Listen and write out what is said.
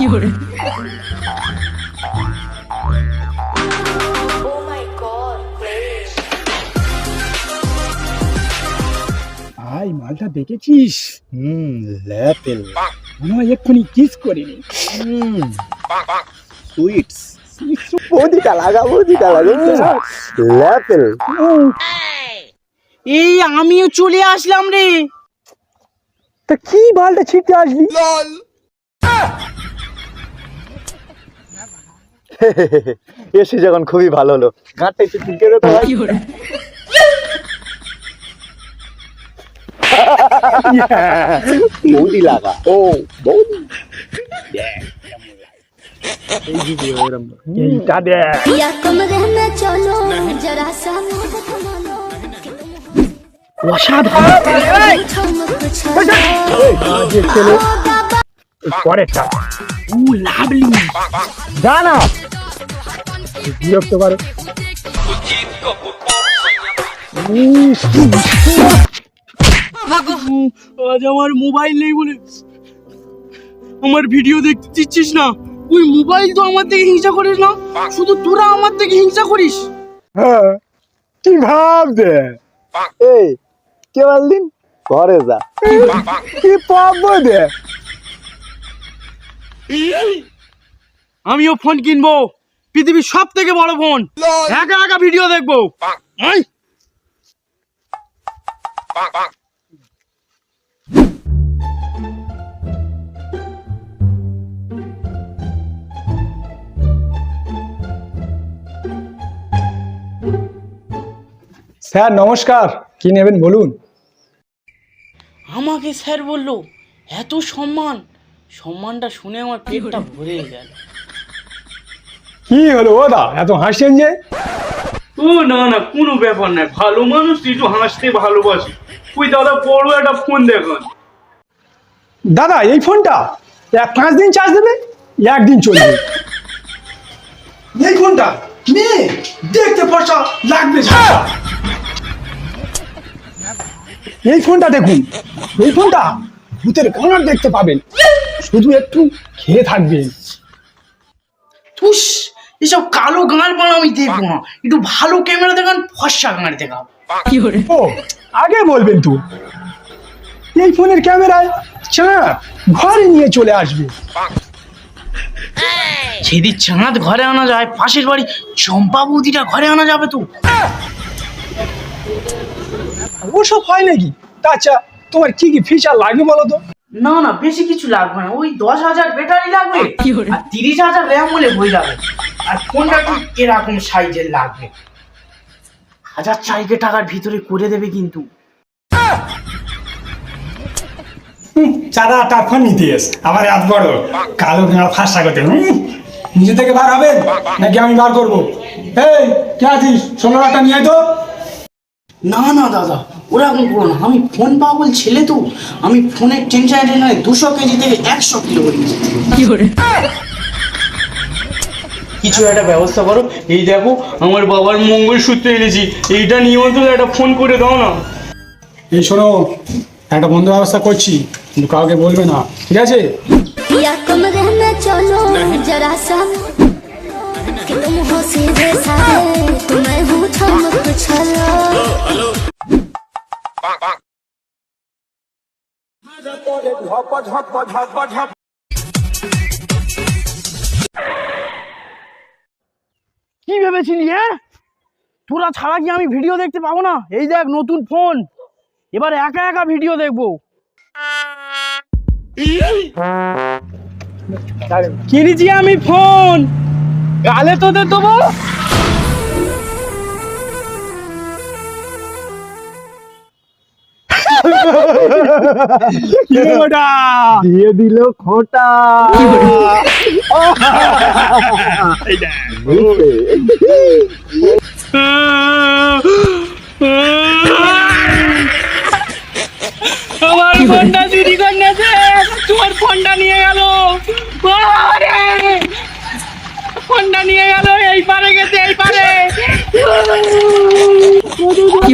ভাই মালটা দেখেছিস? ল্যাপেল মনে হয় এক্ষুনি কিস করিনি। সুইটস বৌদিটা লাগা ল্যাপেল। এই আমিও চলে আসলাম রে। তা কি বালটা ছিটতে আসবি? এসে যখন খুবই ভালো হলো, গাঁটটা একটু টিকে দে তো ভাই। বৌদি লাগা। ও বৌদি এইটা দেখ। পরেরটা লাভলি যা না বিরক্ত করে। আজ আমার মোবাইল নেই বলে আমার ভিডিও দেখতে দিচ্ছিস না। ওই মোবাইল তো আমার থেকে হিংসা করিস না, শুধু তোরা আমার থেকে হিংসা করিস। হ্যাঁ কি ভাবছে? এই কে বলদিন ঘরে যা। কি পাবো দে? আমিও ফোন কিনবো, পৃথিবীর সব থেকে বড় ফোন। একা একা ভিডিও দেখবো। আয়। স্যার নমস্কার, কি নেবেন বলুন? আমাকে স্যার বললো, এত সম্মান। সম্মানটা শুনে আমার পেটটা ভরে গেল। কি হলো ও দা, এত হাসছেন যে? ও না না, কোনো ব্যাপার নাই, ভালো মানুষ একটু হাসতে ভালোবাসি। ওই দাদা বড় একটা ফোন দেখান। দাদা এই ফোনটা 5 দিন চার্জ দেবে, 1 দিন চলবে। এই ফোনটা নিয়ে দেখতে ফর্সা লাগবে। এই ফোনটা দেখুন, এই ফোনটা ভূতের কানার দেখতে পাবেন, শুধু একটু খেয়ে থাকবেন। তুস, এসব কালো গাঁড় পান আমি দেখবো না। একটু ভালো ক্যামেরা দেখান, ফর্সা গাঁড় দেখান। ও আগে বলবেন তো, এই ফোনের ক্যামেরায় চাঁদ ঘরে নিয়ে চলে আসবে। যদি চাঁদ ঘরে আনা যায়, পাশের বাড়ি চম্পা বৌদিটা ঘরে আনা যাবে তো। ওসব হয় নাকি? আচ্ছা তোমার কি কি ফিচার লাগবে বলো তো? না না, বেশি কিছু লাগবে না। ওই 10,000 ব্যাটারি লাগবে আর 30,000 র্যাম হলে হয়ে যাবে। আর ফোনটা ঠিক এরকম সাইজের লাগবে। 1,000 টাকার ভিতরে করে দেবে কিন্তু। চাঁদা তার ফোন নিতে এস, আবার এত বড় কালো গাঁড় ফাঁসা করতে নিজে থেকে বার হবেন নাকি আমি বার করবো? এই কে আছিস, 16 নিয়ে আয় তো। না না দাদা, ওরকম করো না। আমি ফোন পাগল ছেলে তো। আমি ফোনের টেনশনে 200 কেজি থেকে 100 কিলো হয়ে গেছি। কিছু একটা ব্যবস্থা করো। এই দেখো, আমার বাবার মঙ্গলসূত্র এনেছি, এইটা নিয়ে অন্তত একটা ফোন করে দাও না। এই শোনো, একটা বন্ধু ব্যবস্থা করছি, কিন্তু কাউকে বলবে না, ঠিক আছে? কি ভেবেছিলি? হ্যাঁ, তোরা ছাড়া কি আমি ভিডিও দেখতে পাবো না? এই দেখ নতুন ফোন, এবার একা একা ভিডিও দেখবো। কিনেছি আমি ফোন, গালে তোদের দেবো। দিয়ে দিল খোঁটা। আমার ফোনটা চুরি করে নিয়েছে, তোমার ফোনটা নিয়ে গেল। ফোনটা নিয়ে গেল, এই পারে গেছে, এই পারে। কি